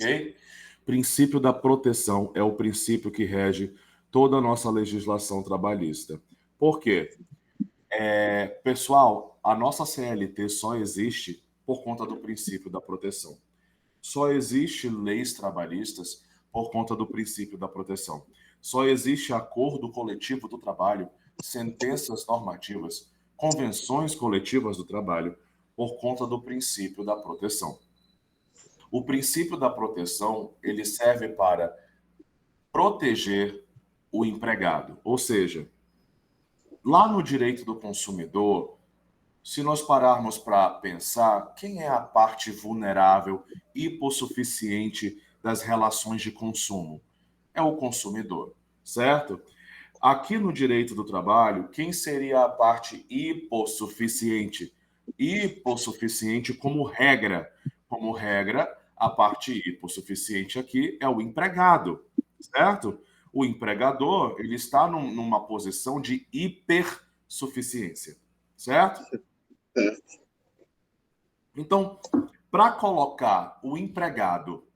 ok? Princípio da proteção é o princípio que rege toda a nossa legislação trabalhista. Por quê? Pessoal, a nossa CLT só existe por conta do princípio da proteção. Só existe leis trabalhistas por conta do princípio da proteção. Só existe acordo coletivo do trabalho, sentenças normativas, convenções coletivas do trabalho por conta do princípio da proteção. O princípio da proteção, ele serve para proteger o empregado, ou seja, lá no direito do consumidor, se nós pararmos para pensar, quem é a parte vulnerável e hipossuficiente das relações de consumo? É o consumidor, certo? Aqui no direito do trabalho, quem seria a parte hipossuficiente? Hipossuficiente como regra. Como regra, a parte hipossuficiente aqui é o empregado, certo? O empregador, ele está numa posição de hipersuficiência, certo? Então, para colocar o empregado,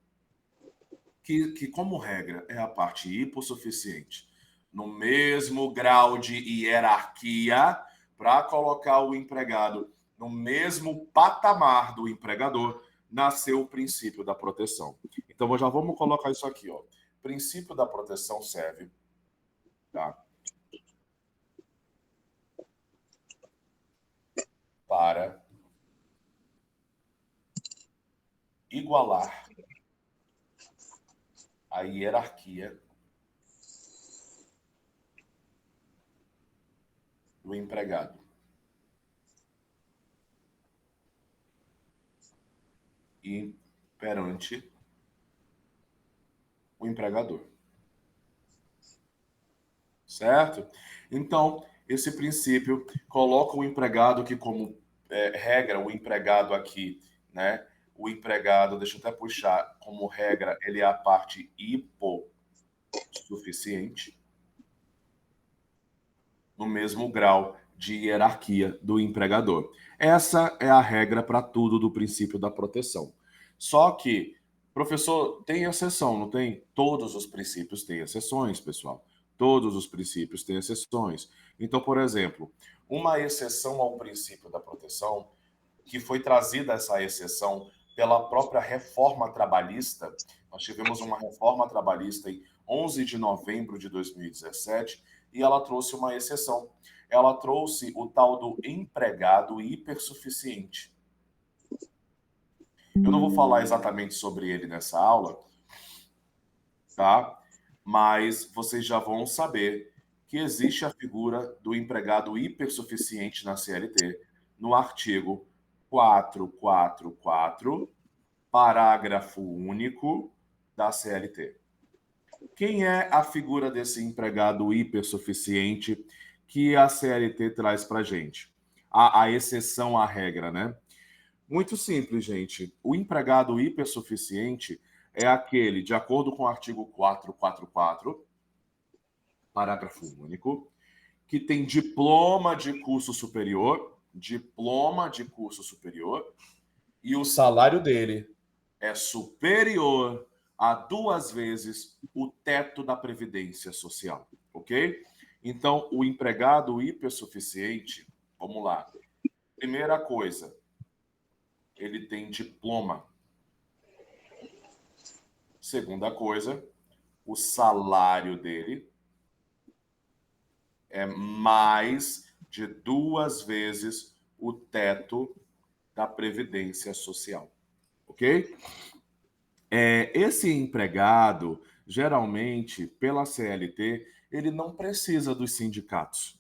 que como regra é a parte hipossuficiente, no mesmo grau de hierarquia, para colocar o empregado no mesmo patamar do empregador, nasceu o princípio da proteção. Então, já vamos colocar isso aqui, ó. O princípio da proteção serve, tá, para igualar a hierarquia do empregado e perante o empregador. Certo? Então, esse princípio coloca o empregado que, como regra, o empregado aqui, né? O empregado, deixa eu até puxar, como regra, ele é a parte hipossuficiente, no mesmo grau de hierarquia do empregador. Essa é a regra para tudo do princípio da proteção. Só que, professor, tem exceção, não tem? Todos os princípios têm exceções, pessoal. Todos os princípios têm exceções. Então, por exemplo, uma exceção ao princípio da proteção, que foi trazida essa exceção pela própria reforma trabalhista, nós tivemos uma reforma trabalhista em 11 de novembro de 2017 e ela trouxe uma exceção. Ela trouxe o tal do empregado hipersuficiente. Eu não vou falar exatamente sobre ele nessa aula, tá? Mas vocês já vão saber que existe a figura do empregado hipersuficiente na CLT, no artigo 444, parágrafo único da CLT. Quem é a figura desse empregado hipersuficiente que a CLT traz para a gente? A exceção à regra, né? Muito simples, gente. O empregado hipersuficiente é aquele, de acordo com o artigo 444, parágrafo único, que tem diploma de curso superior, e o salário dele é superior a 2 vezes o teto da Previdência Social, ok? Então, o empregado hipersuficiente, vamos lá. Primeira coisa, ele tem diploma. Segunda coisa, o salário dele é mais de 2 vezes o teto da Previdência Social, ok? Esse empregado, geralmente, pela CLT, ele não precisa dos sindicatos.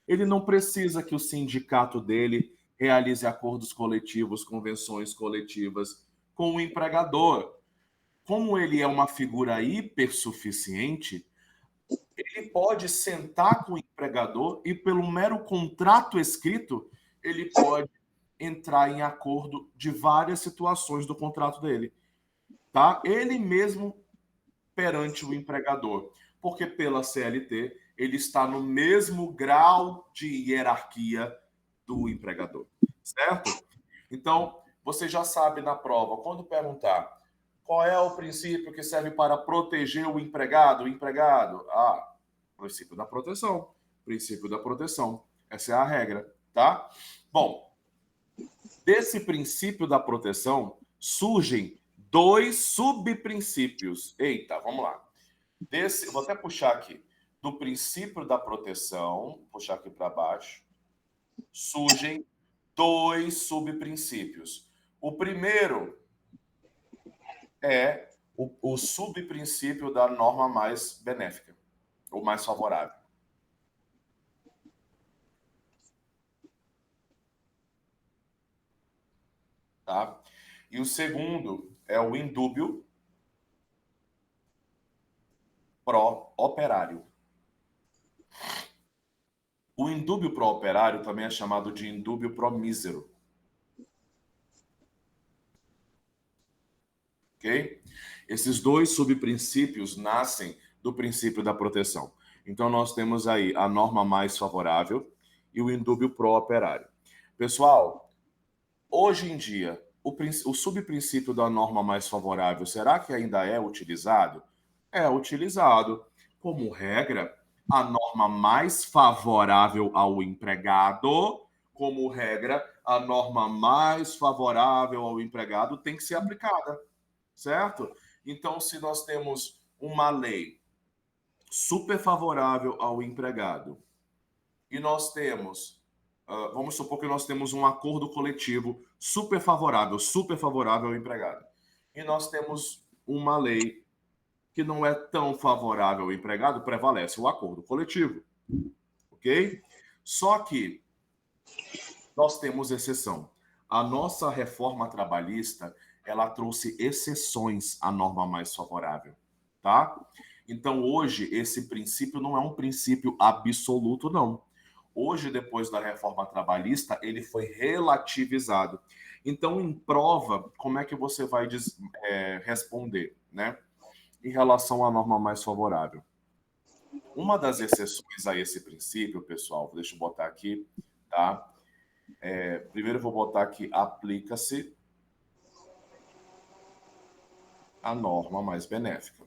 Ele não precisa que o sindicato dele realize acordos coletivos, convenções coletivas com o empregador. Como ele é uma figura hipersuficiente, ele pode sentar com o empregador e, pelo mero contrato escrito, ele pode entrar em acordo de várias situações do contrato dele, tá? Ele mesmo perante o empregador, porque pela CLT ele está no mesmo grau de hierarquia do empregador, certo? Então, você já sabe na prova, quando perguntar Qual é o princípio que serve para proteger o empregado? O empregado, princípio da proteção. Princípio da proteção. Essa é a regra, tá? Bom, desse princípio da proteção surgem 2 subprincípios. Eita, vamos lá. Vou até puxar aqui. Do princípio da proteção, puxar aqui para baixo, surgem 2 subprincípios. O primeiro é o subprincípio da norma mais benéfica, ou mais favorável. Tá? E o segundo é o indúbio pró-operário. O indúbio pró-operário também é chamado de indúbio pró-mísero. Ok? Esses 2 subprincípios nascem do princípio da proteção. Então, nós temos aí a norma mais favorável e o indúbio pró-operário. Pessoal, hoje em dia, o subprincípio da norma mais favorável, será que ainda é utilizado? É utilizado. Como regra, a norma mais favorável ao empregado, como regra, a norma mais favorável ao empregado tem que ser aplicada, certo? Então, se nós temos uma lei super favorável ao empregado e nós temos, vamos supor que nós temos um acordo coletivo super favorável ao empregado, e nós temos uma lei que não é tão favorável ao empregado, prevalece o acordo coletivo, ok? Só que nós temos exceção. A nossa reforma trabalhista, ela trouxe exceções à norma mais favorável, tá? Então, hoje, esse princípio não é um princípio absoluto, não. Hoje, depois da reforma trabalhista, ele foi relativizado. Então, em prova, como é que você vai responder, né? Em relação à norma mais favorável. Uma das exceções a esse princípio, pessoal, deixa eu botar aqui, tá? Primeiro eu vou botar aqui, aplica-se a norma mais benéfica.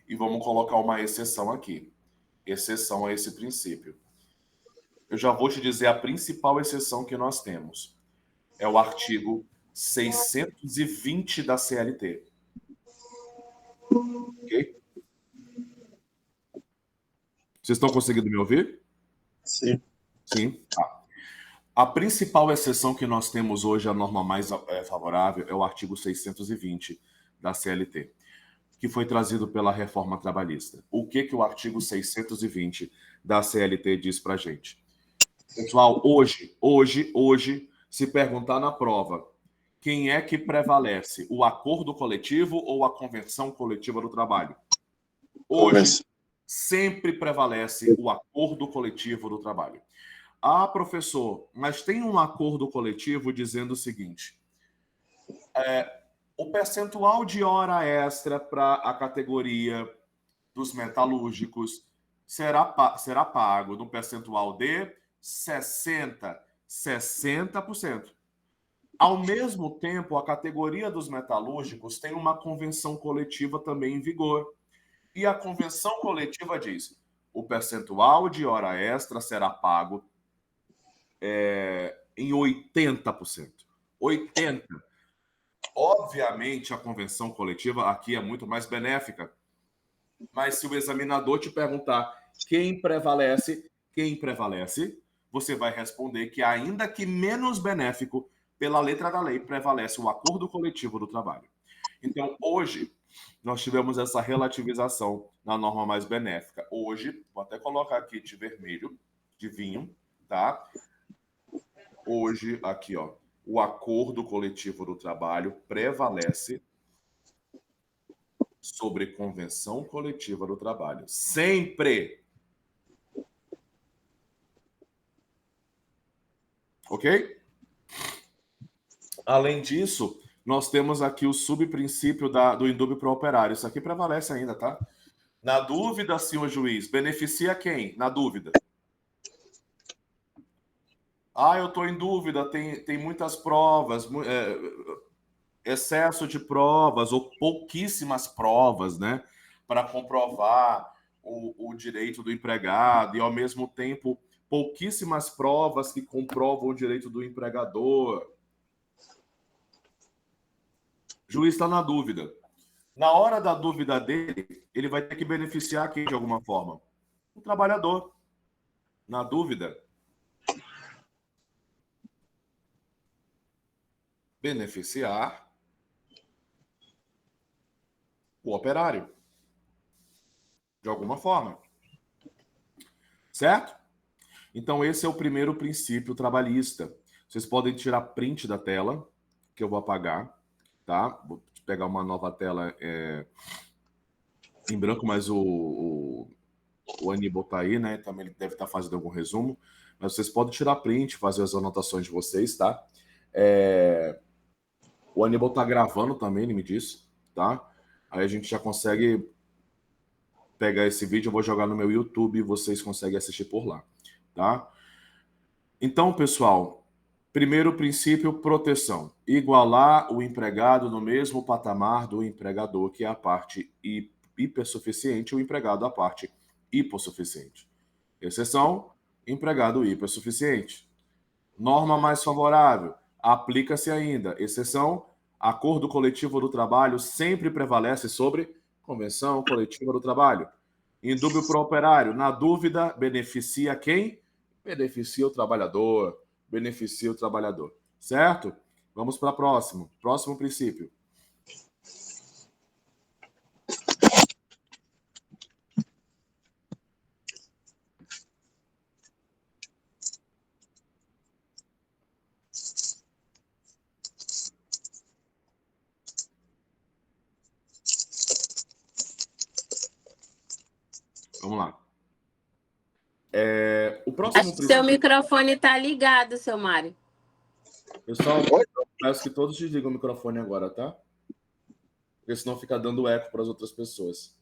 E vamos colocar uma exceção aqui. Exceção a esse princípio. Eu já vou te dizer a principal exceção que nós temos. É o artigo 620 da CLT. Ok? Vocês estão conseguindo me ouvir? Sim. Sim. Tá. A principal exceção que nós temos hoje, a norma mais favorável, é o artigo 620 da CLT, que foi trazido pela reforma trabalhista. O que o artigo 620 da CLT diz para a gente? Pessoal, hoje, se perguntar na prova, quem é que prevalece, o acordo coletivo ou a convenção coletiva do trabalho? Hoje, sempre prevalece o acordo coletivo do trabalho. Ah, professor, mas tem um acordo coletivo dizendo o seguinte: o percentual de hora extra para a categoria dos metalúrgicos será pago no percentual de 60%. Ao mesmo tempo, a categoria dos metalúrgicos tem uma convenção coletiva também em vigor. E a convenção coletiva diz: o percentual de hora extra será pago em 80%. 80%. Obviamente, a convenção coletiva aqui é muito mais benéfica. Mas se o examinador te perguntar quem prevalece, você vai responder que, ainda que menos benéfico, pela letra da lei, prevalece o acordo coletivo do trabalho. Então, hoje, nós tivemos essa relativização na norma mais benéfica. Hoje, vou até colocar aqui de vermelho, de vinho, tá? Hoje, aqui, ó, o acordo coletivo do trabalho prevalece sobre convenção coletiva do trabalho. Sempre! Ok? Além disso, nós temos aqui o subprincípio do indúbio pro operário. Isso aqui prevalece ainda, tá? Na dúvida, senhor juiz, beneficia quem? Na dúvida. Ah, eu estou em dúvida, tem muitas provas, excesso de provas ou pouquíssimas provas, né, para comprovar o direito do empregado e, ao mesmo tempo, pouquíssimas provas que comprovam o direito do empregador. O juiz está na dúvida. Na hora da dúvida dele, ele vai ter que beneficiar quem de alguma forma? O trabalhador. Na dúvida, beneficiar o operário, de alguma forma. Certo? Então, esse é o primeiro princípio trabalhista. Vocês podem tirar print da tela, que eu vou apagar, tá? Vou pegar uma nova tela em branco, mas o Aníbal tá aí, né? Também ele deve estar fazendo algum resumo. Mas vocês podem tirar print, fazer as anotações de vocês, tá? O Aníbal tá gravando também, ele me disse, tá? Aí a gente já consegue pegar esse vídeo, eu vou jogar no meu YouTube e vocês conseguem assistir por lá, tá? Então, pessoal, primeiro princípio, proteção. Igualar o empregado no mesmo patamar do empregador, que é a parte hipersuficiente, o empregado a parte hipossuficiente. Exceção, empregado hipersuficiente. Norma mais favorável, aplica-se ainda. Exceção, acordo coletivo do trabalho sempre prevalece sobre convenção coletiva do trabalho. Indúbio pro operário, na dúvida, beneficia quem? Beneficia o trabalhador. Beneficia o trabalhador. Certo? Vamos para o próximo. Próximo princípio. Vamos lá. O próximo Acho que seu microfone está ligado, seu Mário. Pessoal, peço que todos desligam o microfone agora, tá? Porque senão fica dando eco para as outras pessoas.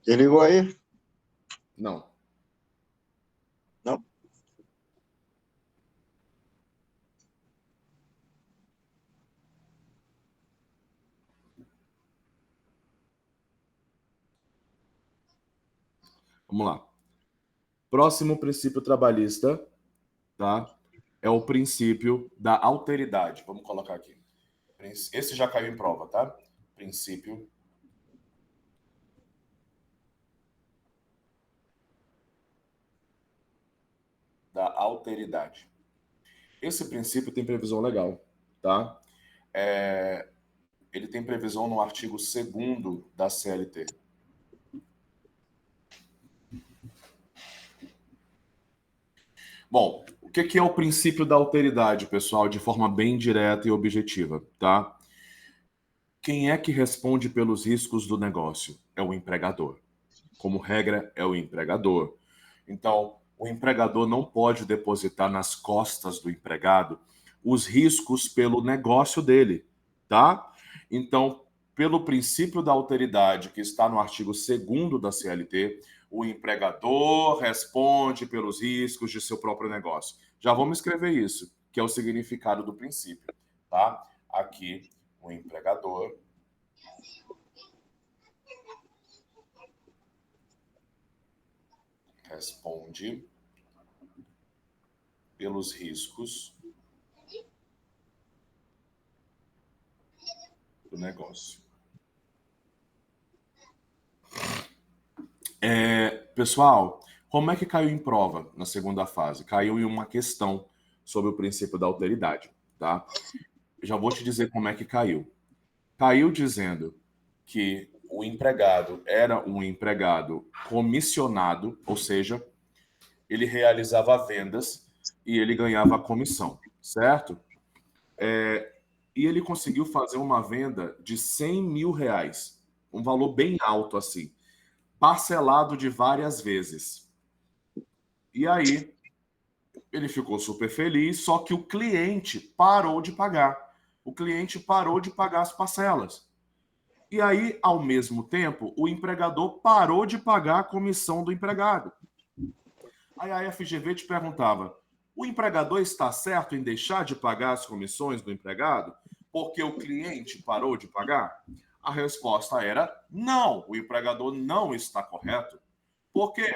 Desligou aí? Não. Não. Vamos lá. Próximo princípio trabalhista, tá? É o princípio da alteridade. Vamos colocar aqui. Esse já caiu em prova, tá? Princípio da alteridade. Esse princípio tem previsão legal, tá? Ele tem previsão no artigo 2º da CLT. Bom, o que é o princípio da alteridade, pessoal, de forma bem direta e objetiva, tá? Quem é que responde pelos riscos do negócio? É o empregador. Como regra, é o empregador. Então, o empregador não pode depositar nas costas do empregado os riscos pelo negócio dele, tá? Então, pelo princípio da alteridade que está no artigo 2º da CLT, o empregador responde pelos riscos de seu próprio negócio. Já vamos escrever isso, que é o significado do princípio, tá? Aqui, o empregador responde pelos riscos do negócio. Pessoal, como é que caiu em prova na segunda fase? Caiu em uma questão sobre o princípio da alteridade, tá? Já vou te dizer como é que caiu. Caiu dizendo que o empregado era um empregado comissionado, ou seja, ele realizava vendas e ele ganhava a comissão, certo? E ele conseguiu fazer uma venda de 100 mil reais, um valor bem alto assim, parcelado de várias vezes. E aí, ele ficou super feliz, só que o cliente parou de pagar. O cliente parou de pagar as parcelas. E aí, ao mesmo tempo, o empregador parou de pagar a comissão do empregado. Aí a FGV te perguntava, O empregador está certo em deixar de pagar as comissões do empregado porque o cliente parou de pagar? A resposta era não, o empregador não está correto. Por quê?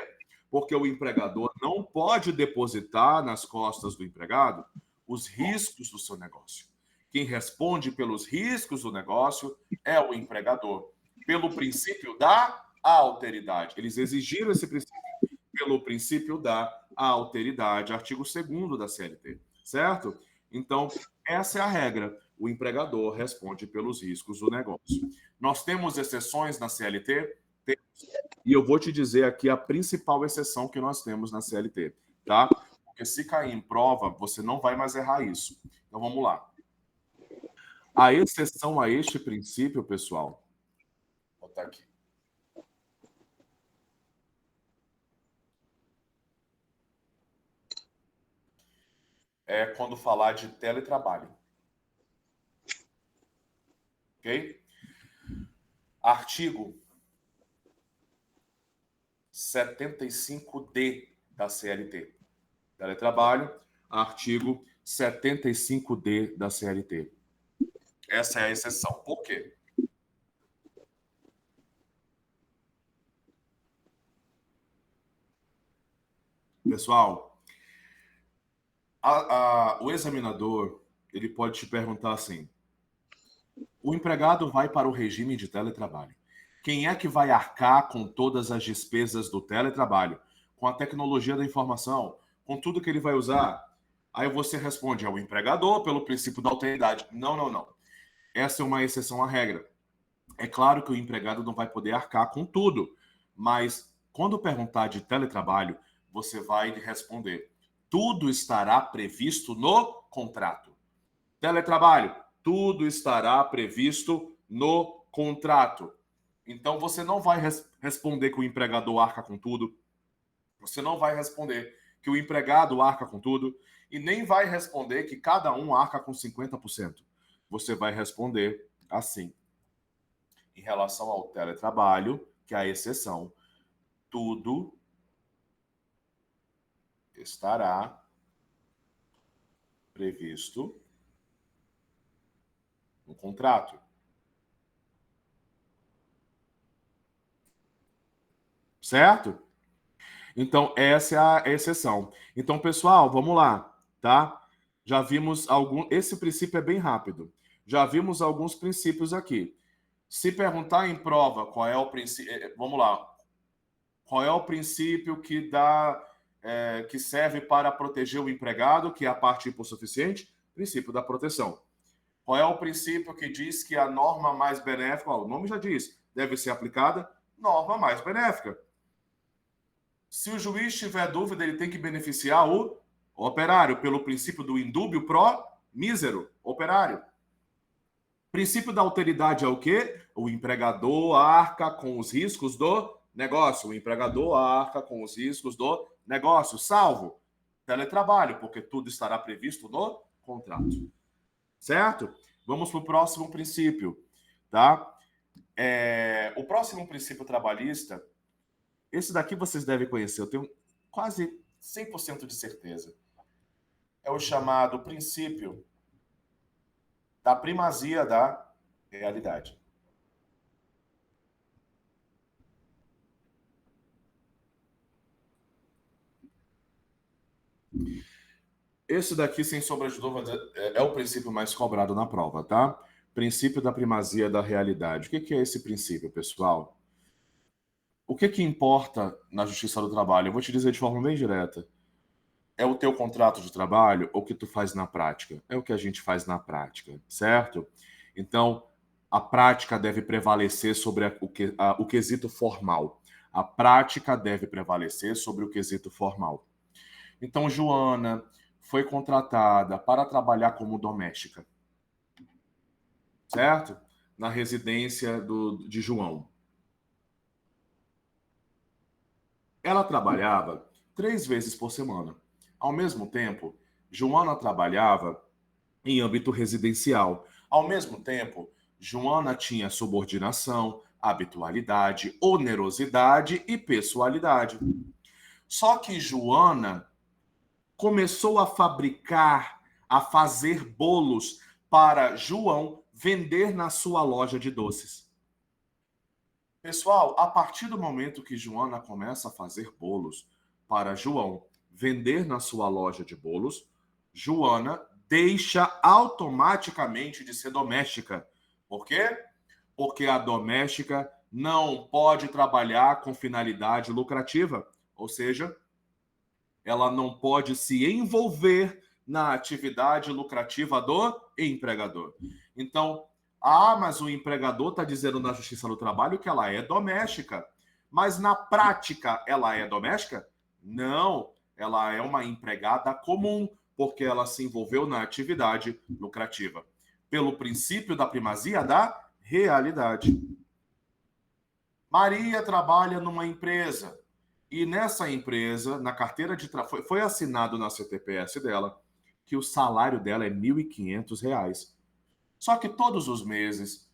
Porque o empregador não pode depositar nas costas do empregado os riscos do seu negócio. Quem responde pelos riscos do negócio é o empregador, pelo princípio da alteridade. Eles exigiram esse princípio pelo princípio da alteridade, artigo 2º da CLT, certo? Então, essa é a regra. O empregador responde pelos riscos do negócio. Nós temos exceções na CLT? Temos. E eu vou te dizer aqui a principal exceção que nós temos na CLT, tá? Porque se cair em prova, você não vai mais errar isso. Então, vamos lá. A exceção a este princípio, pessoal, vou botar aqui. É quando falar de teletrabalho. Ok? Artigo 75D da CLT. Teletrabalho, artigo 75D da CLT. Essa é a exceção. Por quê? Pessoal, o examinador, ele pode te perguntar assim: o empregado vai para o regime de teletrabalho. Quem é que vai arcar com todas as despesas do teletrabalho? Com a tecnologia da informação? Com tudo que ele vai usar? Aí você responde, é o empregador, pelo princípio da alteridade. Não, não, não. Essa é uma exceção à regra. É claro que o empregado não vai poder arcar com tudo, mas quando perguntar de teletrabalho, você vai responder, tudo estará previsto no contrato. Teletrabalho, tudo estará previsto no contrato. Então, você não vai responder que o empregador arca com tudo, você não vai responder que o empregado arca com tudo, e nem vai responder que cada um arca com 50%. Você vai responder assim. Em relação ao teletrabalho, que é a exceção, tudo estará previsto no contrato. Certo? Então, essa é a exceção. Então, pessoal, vamos lá, tá? Já vimos algum. Esse princípio é bem rápido. Já vimos alguns princípios aqui. Se perguntar em prova qual é o princípio. Vamos lá. Qual é o princípio que que serve para proteger o empregado, que é a parte hipossuficiente? Princípio da proteção. Qual é o princípio que diz que a norma mais benéfica, o nome já diz, deve ser aplicada? Norma mais benéfica. Se o juiz tiver dúvida, ele tem que beneficiar o operário, pelo princípio do indúbio pro mísero, operário. Princípio da alteridade é o quê? O empregador arca com os riscos do negócio. O empregador arca com os riscos do negócio, salvo teletrabalho, porque tudo estará previsto no contrato. Certo? Vamos para o próximo princípio, tá? O próximo princípio trabalhista, esse daqui vocês devem conhecer, eu tenho quase 100% de certeza. É o chamado princípio da primazia da realidade. Esse daqui, sem sombra de dúvida, é o princípio mais cobrado na prova, tá? Princípio da primazia da realidade. O que é esse princípio, pessoal? O que importa na Justiça do Trabalho? Eu vou te dizer de forma bem direta. É o teu contrato de trabalho ou o que tu faz na prática? É o que a gente faz na prática, certo? Então, a prática deve prevalecer sobre o quesito formal. A prática deve prevalecer sobre o quesito formal. Então, Joana foi contratada para trabalhar como doméstica, certo? Na residência de João. Ela trabalhava 3 vezes por semana. Ao mesmo tempo, Joana trabalhava em âmbito residencial. Ao mesmo tempo, Joana tinha subordinação, habitualidade, onerosidade e pessoalidade. Só que Joana começou a fabricar, a fazer bolos para João vender na sua loja de doces. Pessoal, a partir do momento que Joana começa a fazer bolos para João vender na sua loja de bolos, Joana deixa automaticamente de ser doméstica. Por quê? Porque a doméstica não pode trabalhar com finalidade lucrativa, ou seja, ela não pode se envolver na atividade lucrativa do empregador. Então, mas o empregador está dizendo na Justiça do Trabalho que ela é doméstica. Mas na prática, ela é doméstica? Não, ela é uma empregada comum, porque ela se envolveu na atividade lucrativa. Pelo princípio da primazia da realidade. Maria trabalha numa empresa. E nessa empresa, na carteira de trabalho, foi assinado na CTPS dela que o salário dela é R$ 1.500. Só que todos os meses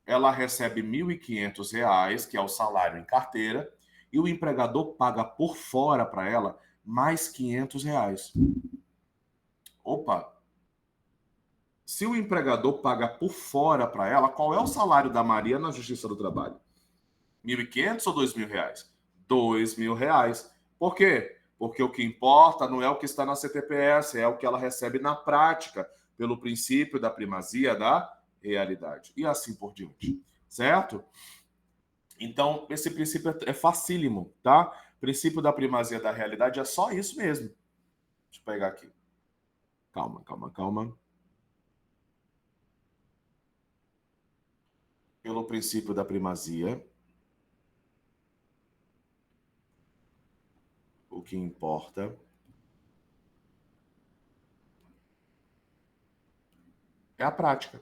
ela recebe R$ 1.500, que é o salário em carteira, e o empregador paga por fora para ela mais R$ 500. Opa! Se o empregador paga por fora para ela, qual é o salário da Maria na Justiça do Trabalho? R$ 1.500 ou R$ 2.000? R$ 2.000. Por quê? Porque o que importa não é o que está na CTPS, é o que ela recebe na prática, pelo princípio da primazia da realidade. E assim por diante. Certo? Então, esse princípio é facílimo, tá? Princípio da primazia da realidade é só isso mesmo. Deixa eu pegar aqui. Calma. Pelo princípio da primazia, o que importa é a prática.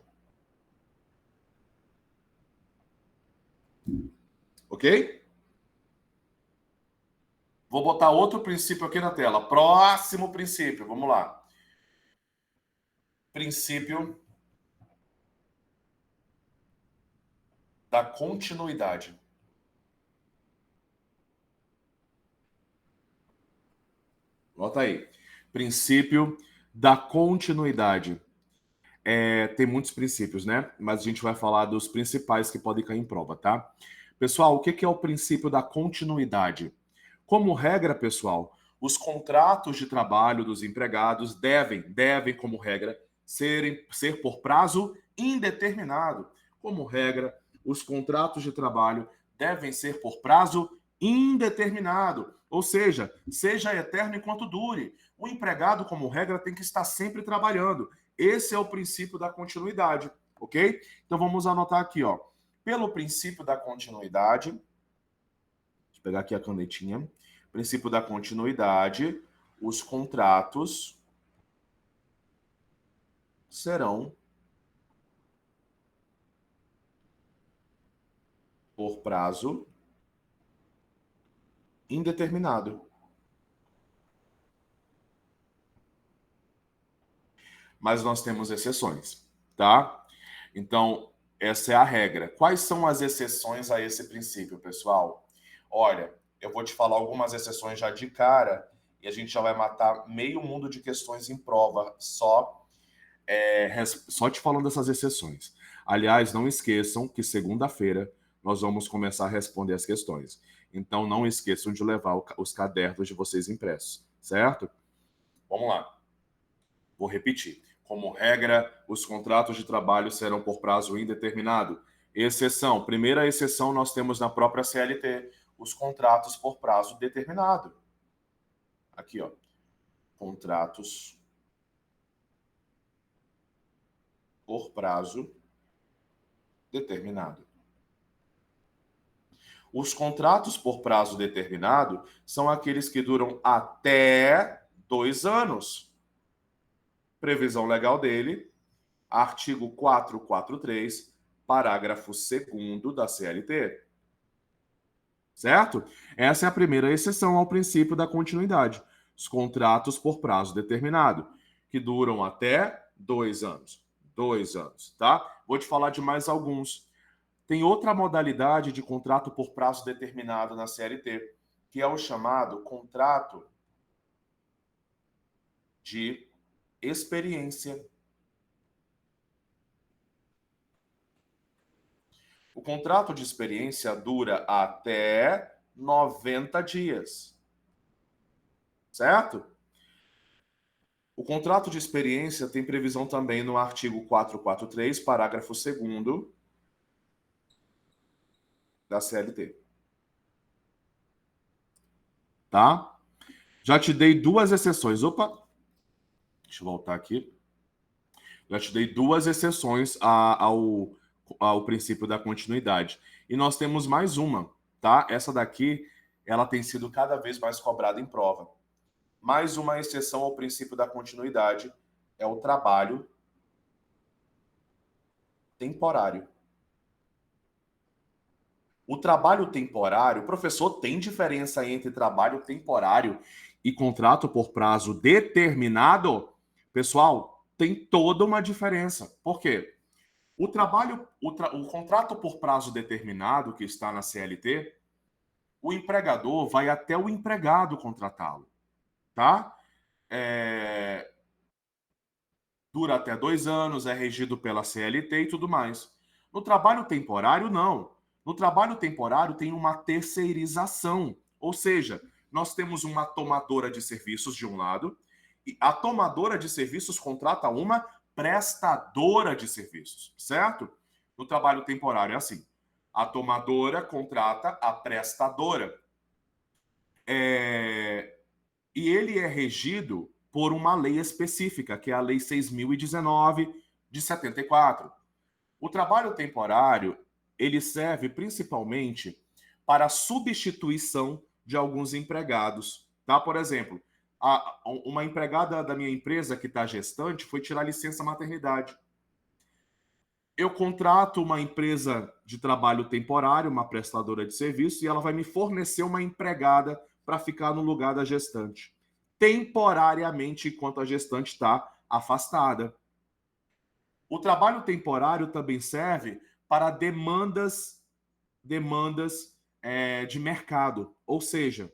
Ok? Vou botar outro princípio aqui na tela. Próximo princípio. Vamos lá. Princípio da continuidade. Bota aí. Princípio da continuidade. Tem muitos princípios, né? Mas a gente vai falar dos principais que podem cair em prova, tá? Pessoal, o que é o princípio da continuidade? Como regra, pessoal, os contratos de trabalho dos empregados devem, como regra, ser por prazo indeterminado. Como regra, os contratos de trabalho devem ser por prazo indeterminado, ou seja eterno enquanto dure. O empregado, como regra, tem que estar sempre trabalhando. Esse é o princípio da continuidade, ok? Então vamos anotar aqui, ó. Pelo princípio da continuidade, deixa eu pegar aqui a canetinha. Princípio da continuidade, os contratos serão por prazo indeterminado. Mas nós temos exceções, tá? Então, essa é a regra. Quais são as exceções a esse princípio, pessoal? Olha, eu vou te falar algumas exceções já de cara e a gente já vai matar meio mundo de questões em prova só te falando dessas exceções. Aliás, não esqueçam que segunda-feira nós vamos começar a responder as questões. Então, não esqueçam de levar os cadernos de vocês impressos, certo? Vamos lá. Vou repetir. Como regra, os contratos de trabalho serão por prazo indeterminado. Exceção. Primeira exceção nós temos na própria CLT. Os contratos por prazo determinado. Aqui, ó. Contratos por prazo determinado. Os contratos por prazo determinado são aqueles que duram até 2 anos. Previsão legal dele, artigo 443, parágrafo 2º da CLT. Certo? Essa é a primeira exceção ao princípio da continuidade. Os contratos por prazo determinado, que duram até 2 anos. 2 anos, tá? Vou te falar de mais alguns. Tem outra modalidade de contrato por prazo determinado na CLT, que é o chamado contrato de experiência. O contrato de experiência dura até 90 dias. Certo? O contrato de experiência tem previsão também no artigo 443, parágrafo 2º da CLT. Tá? Já te dei duas exceções. Opa! Deixa eu voltar aqui. Já te dei duas exceções ao princípio da continuidade. E nós temos mais uma, tá? Essa daqui, ela tem sido cada vez mais cobrada em prova. Mais uma exceção ao princípio da continuidade é o trabalho temporário. O trabalho temporário, professor, tem diferença entre trabalho temporário e contrato por prazo determinado? Pessoal, tem toda uma diferença. Por quê? O contrato por prazo determinado, que está na CLT, o empregador vai até o empregado contratá-lo, tá? Dura até 2 anos, é regido pela CLT e tudo mais. No trabalho temporário, não. No trabalho temporário tem uma terceirização, ou seja, nós temos uma tomadora de serviços de um lado e a tomadora de serviços contrata uma prestadora de serviços, certo? No trabalho temporário é assim. A tomadora contrata a prestadora. E ele é regido por uma lei específica, que é a Lei 6.019 de 74. O trabalho temporário, ele serve principalmente para a substituição de alguns empregados, tá? Por exemplo, uma empregada da minha empresa que está gestante foi tirar licença maternidade. Eu contrato uma empresa de trabalho temporário, uma prestadora de serviço, e ela vai me fornecer uma empregada para ficar no lugar da gestante, temporariamente, enquanto a gestante está afastada. O trabalho temporário também serve para demandas de mercado, ou seja,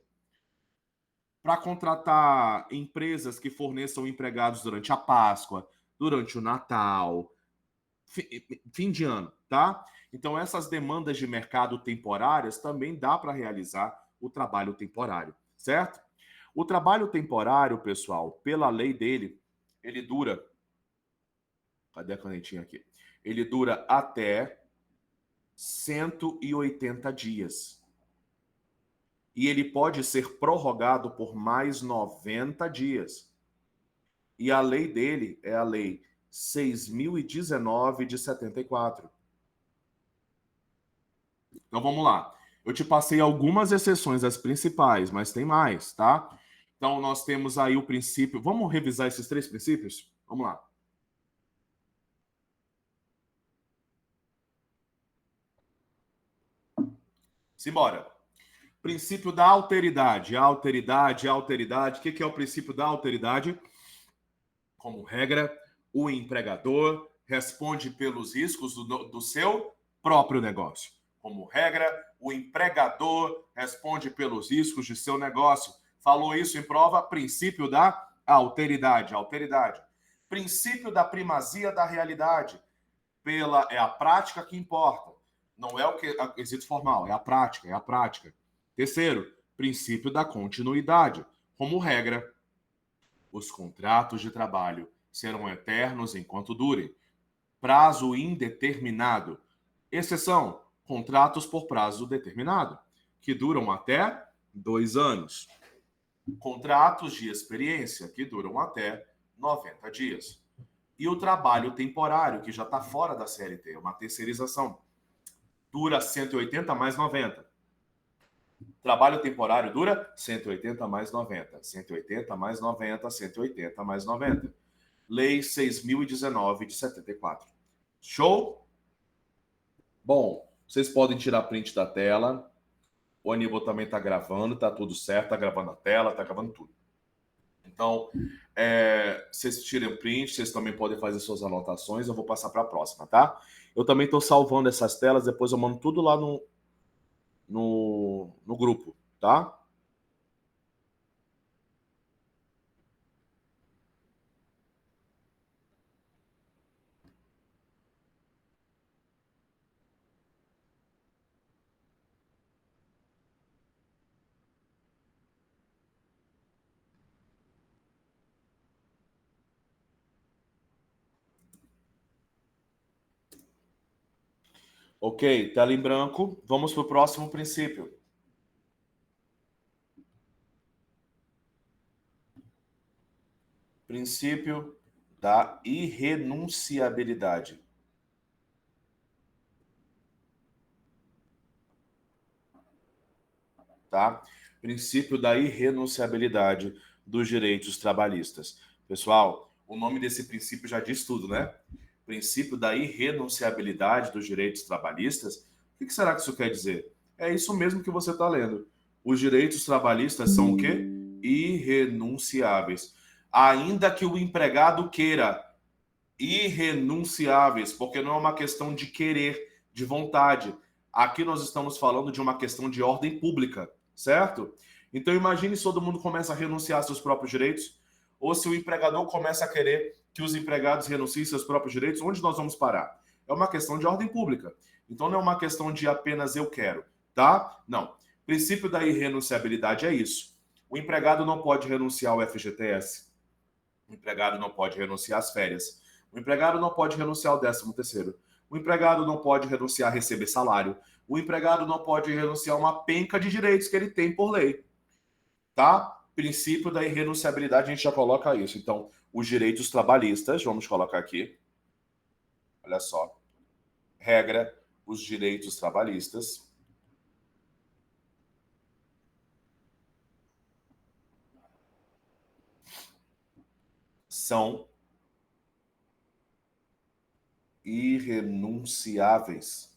para contratar empresas que forneçam empregados durante a Páscoa, durante o Natal, fim de ano, tá? Então, essas demandas de mercado temporárias também dá para realizar o trabalho temporário, certo? O trabalho temporário, pessoal, pela lei dele, ele dura. Cadê a canetinha aqui? Ele dura até 180 dias. E ele pode ser prorrogado por mais 90 dias. E a lei dele é a lei 6.019 de 74. Então vamos lá. Eu te passei algumas exceções, as principais, mas tem mais, tá? Então nós temos aí o princípio. Vamos revisar esses 3 princípios? Vamos lá. Simbora. Princípio da alteridade. Alteridade, alteridade. O que é o princípio da alteridade? Como regra, o empregador responde pelos riscos do seu próprio negócio. Como regra, o empregador responde pelos riscos de seu negócio. Falou isso em prova, princípio da alteridade. Alteridade. Princípio da primazia da realidade. É a prática que importa. Não é o quesito formal, é a prática, é a prática. Terceiro, princípio da continuidade. Como regra, os contratos de trabalho serão eternos enquanto durem. Prazo indeterminado. Exceção, contratos por prazo determinado, que duram até 2 anos. Contratos de experiência, que duram até 90 dias. E o trabalho temporário, que já está fora da CLT, uma terceirização. Dura 180 mais 90. Trabalho temporário dura 180 mais 90. 180 mais 90, 180 mais 90. Lei 6.019 de 74. Show? Bom, vocês podem tirar print da tela. O Aníbal também está gravando, está tudo certo, está gravando a tela, está gravando tudo. Então, vocês tirem print, vocês também podem fazer suas anotações, eu vou passar para a próxima, tá? Eu também estou salvando essas telas, depois eu mando tudo lá no grupo, tá? Ok, tela em branco. Vamos para o próximo princípio. Princípio da irrenunciabilidade. Tá? Princípio da irrenunciabilidade dos direitos trabalhistas. Pessoal, o nome desse princípio já diz tudo, né? Princípio da irrenunciabilidade dos direitos trabalhistas. O que será que isso quer dizer? É isso mesmo que você está lendo. Os direitos trabalhistas são o quê? Irrenunciáveis. Ainda que o empregado queira, irrenunciáveis, porque não é uma questão de querer, de vontade. Aqui nós estamos falando de uma questão de ordem pública, certo? Então imagine se todo mundo começa a renunciar aos seus próprios direitos, ou se o empregador começa a querer que os empregados renunciem aos seus próprios direitos, onde nós vamos parar? É uma questão de ordem pública. Então não é uma questão de apenas eu quero, tá? Não. O princípio da irrenunciabilidade é isso. O empregado não pode renunciar ao FGTS. O empregado não pode renunciar às férias. O empregado não pode renunciar ao 13º. O empregado não pode renunciar a receber salário. O empregado não pode renunciar a uma penca de direitos que ele tem por lei. Tá? Princípio da irrenunciabilidade, a gente já coloca isso. Então, os direitos trabalhistas, vamos colocar aqui. Olha só. Regra, os direitos trabalhistas são irrenunciáveis.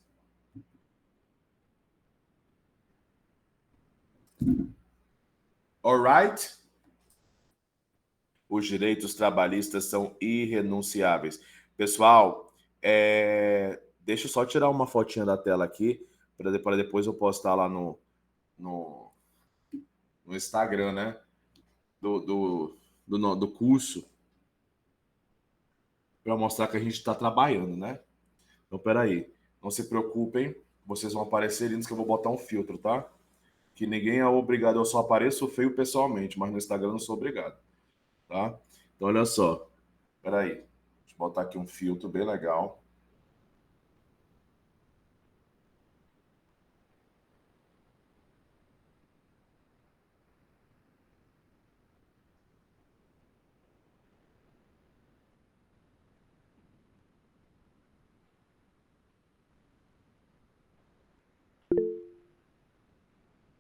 Alright? Os direitos trabalhistas são irrenunciáveis. Pessoal, deixa eu só tirar uma fotinha da tela aqui, para depois eu postar lá no Instagram, né? Do curso, para mostrar que a gente está trabalhando, né? Então, peraí. Não se preocupem, vocês vão aparecer lindos que eu vou botar um filtro, tá? Que ninguém é obrigado, eu só apareço feio pessoalmente, mas no Instagram eu não sou obrigado, tá? Então, olha só. Peraí. Deixa eu botar aqui um filtro bem legal.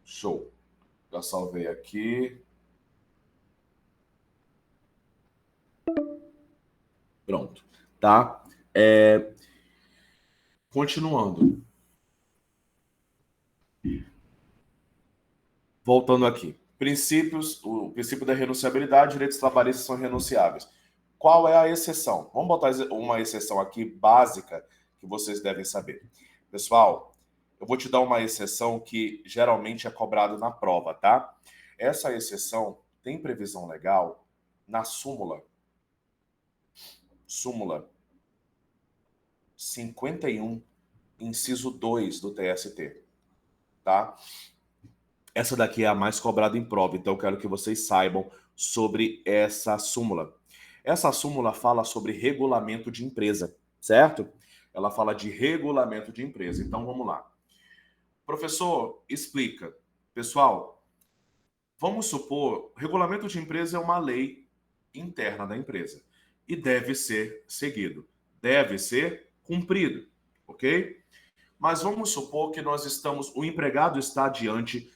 Show. Já salvei aqui. Pronto. Tá? Continuando. Voltando aqui. Princípios, o princípio da renunciabilidade, direitos trabalhistas são renunciáveis. Qual é a exceção? Vamos botar uma exceção aqui básica que vocês devem saber. Pessoal, eu vou te dar uma exceção que geralmente é cobrada na prova, tá? Essa exceção tem previsão legal na súmula 51, inciso 2 do TST, tá? Essa daqui é a mais cobrada em prova, então eu quero que vocês saibam sobre essa súmula. Essa súmula fala sobre regulamento de empresa, certo? Ela fala de regulamento de empresa. Então vamos lá. Professor, explica. Pessoal, vamos supor, regulamento de empresa é uma lei interna da empresa e deve ser seguido, deve ser cumprido, ok? Mas vamos supor que o empregado está diante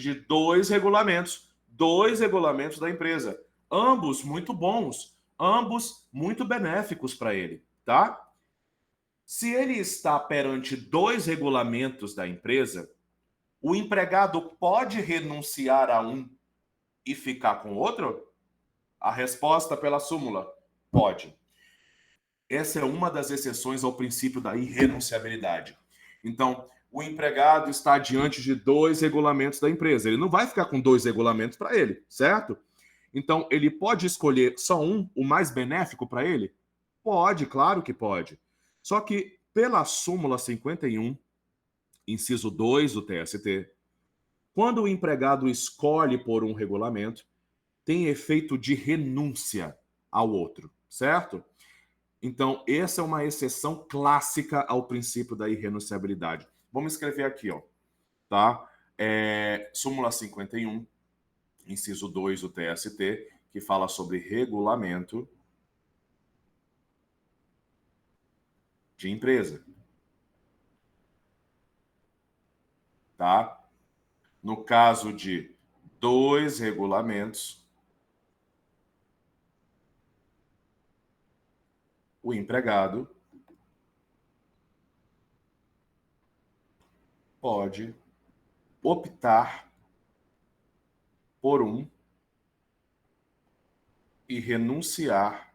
de dois regulamentos da empresa, ambos muito bons, ambos muito benéficos para ele, tá? Se ele está perante dois regulamentos da empresa, o empregado pode renunciar a um e ficar com o outro? A resposta pela súmula: pode. Essa é uma das exceções ao princípio da irrenunciabilidade. Então, o empregado está diante de dois regulamentos da empresa. Ele não vai ficar com dois regulamentos para ele, certo? Então, ele pode escolher só um, o mais benéfico para ele? Pode, claro que pode. Só que, pela súmula 51, inciso 2 do TST, quando o empregado escolhe por um regulamento, tem efeito de renúncia ao outro, certo? Então, essa é uma exceção clássica ao princípio da irrenunciabilidade. Vamos escrever aqui, ó, tá? Súmula 51, inciso 2 do TST, que fala sobre regulamento de empresa. Tá? No caso de 2 regulamentos, o empregado pode optar por um e renunciar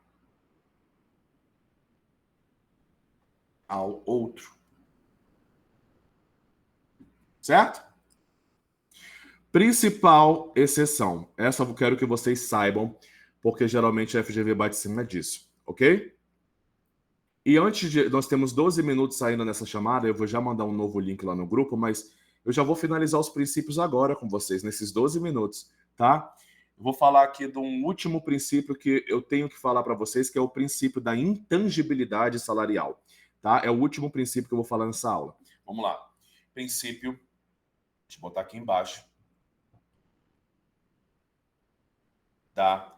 ao outro. Certo? Principal exceção. Essa eu quero que vocês saibam, porque geralmente a FGV bate em cima disso, ok? E antes de... Nós temos 12 minutos saindo nessa chamada, eu vou já mandar um novo link lá no grupo, mas eu já vou finalizar os princípios agora com vocês, nesses 12 minutos, tá? Eu vou falar aqui de um último princípio que eu tenho que falar para vocês, que é o princípio da intangibilidade salarial, tá? É o último princípio que eu vou falar nessa aula. Vamos lá. Princípio, deixa eu botar aqui embaixo, da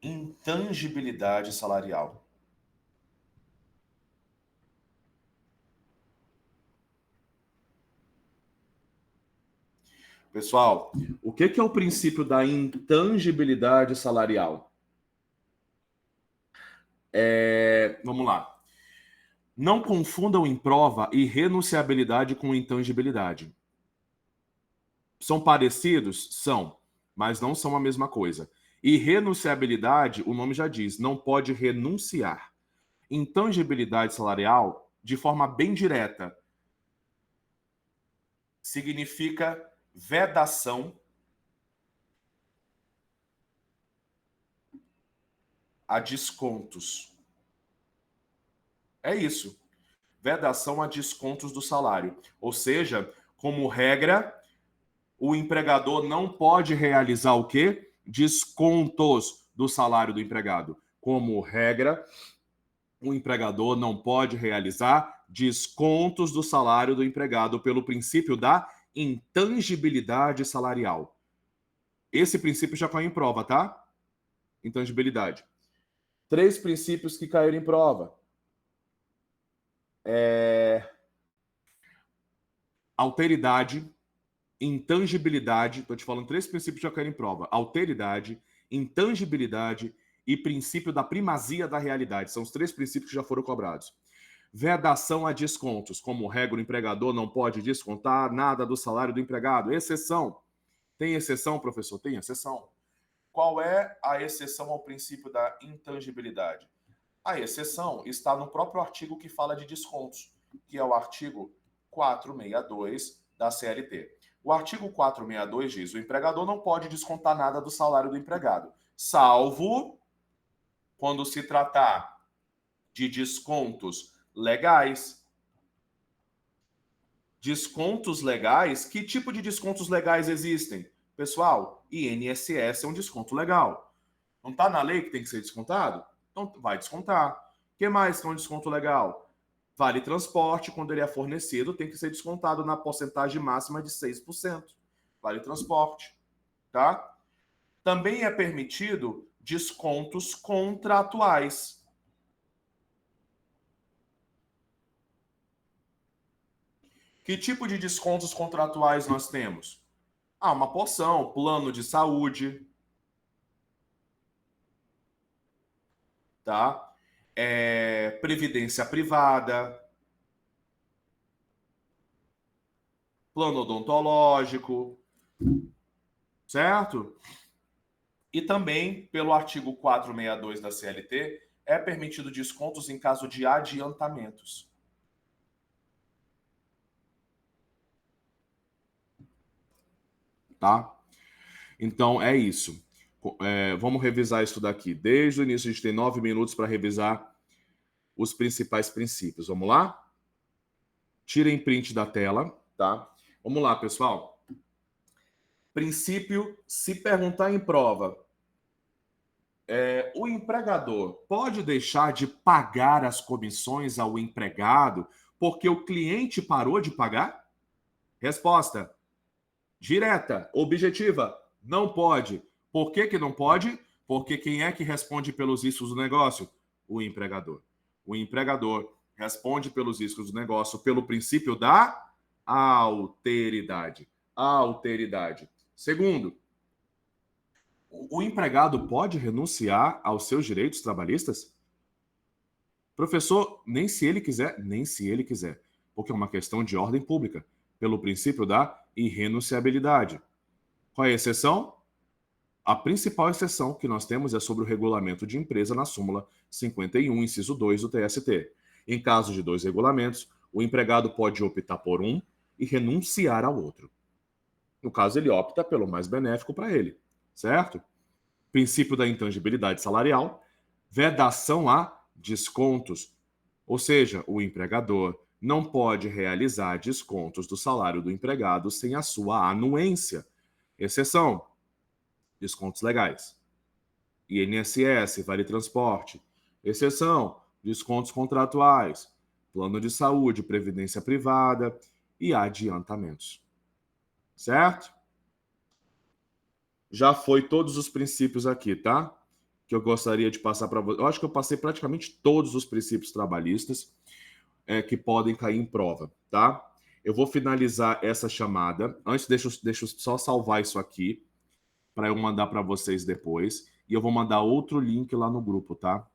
intangibilidade salarial. Pessoal, o que é o princípio da intangibilidade salarial? Vamos lá. Não confundam em prova irrenunciabilidade com intangibilidade. São parecidos? São, mas não são a mesma coisa. Irrenunciabilidade, o nome já diz, não pode renunciar. Intangibilidade salarial, de forma bem direta, significa vedação a descontos. É isso. Vedação a descontos do salário. Ou seja, como regra, o empregador não pode realizar o quê? Descontos do salário do empregado. Como regra, o empregador não pode realizar descontos do salário do empregado pelo princípio da intangibilidade salarial. Esse princípio já caiu em prova, tá? Intangibilidade. 3 princípios que caíram em prova. Alteridade, intangibilidade, estou te falando 3 princípios que já caíram em prova. Alteridade, intangibilidade e princípio da primazia da realidade. São os 3 princípios que já foram cobrados. Vedação a descontos. Como regra, o empregador não pode descontar nada do salário do empregado. Exceção. Tem exceção, professor? Tem exceção. Qual é a exceção ao princípio da intangibilidade? A exceção está no próprio artigo que fala de descontos, que é o artigo 462 da CLT. O artigo 462 diz: o empregador não pode descontar nada do salário do empregado, salvo quando se tratar de descontos legais. Descontos legais? Que tipo de descontos legais existem? Pessoal, INSS é um desconto legal. Não está na lei que tem que ser descontado? Então vai descontar. O que mais que é um desconto legal? Vale transporte, quando ele é fornecido, tem que ser descontado na porcentagem máxima de 6%. Vale transporte, tá? Também é permitido descontos contratuais. Que tipo de descontos contratuais nós temos? Uma porção, plano de saúde, tá? Previdência privada, plano odontológico, certo? E também, pelo artigo 462 da CLT, é permitido descontos em caso de adiantamentos. Tá? Então, é isso. Vamos revisar isso daqui. Desde o início, a gente tem 9 minutos para revisar os principais princípios. Vamos lá? Tirem print da tela, tá? Vamos lá, pessoal. Princípio, se perguntar em prova, o empregador pode deixar de pagar as comissões ao empregado porque o cliente parou de pagar? Resposta direta, objetiva, não pode. Por que que não pode? Porque quem é que responde pelos riscos do negócio? O empregador. O empregador responde pelos riscos do negócio pelo princípio da alteridade. Alteridade. Segundo, o empregado pode renunciar aos seus direitos trabalhistas? Professor, nem se ele quiser, nem se ele quiser, porque é uma questão de ordem pública, pelo princípio da irrenunciabilidade. Qual é a exceção? A principal exceção que nós temos é sobre o regulamento de empresa na súmula 51, inciso 2 do TST. Em caso de 2 regulamentos, o empregado pode optar por um e renunciar ao outro. No caso, ele opta pelo mais benéfico para ele, certo? Princípio da intangibilidade salarial, vedação a descontos, ou seja, o empregador não pode realizar descontos do salário do empregado sem a sua anuência. Exceção: descontos legais. INSS, vale transporte. Exceção: descontos contratuais, plano de saúde, previdência privada e adiantamentos. Certo? Já foi todos os princípios aqui, tá? Que eu gostaria de passar para vocês. Eu acho que eu passei praticamente todos os princípios trabalhistas que podem cair em prova, tá? Eu vou finalizar essa chamada. Antes, deixa eu só salvar isso aqui para eu mandar para vocês depois. E eu vou mandar outro link lá no grupo, tá?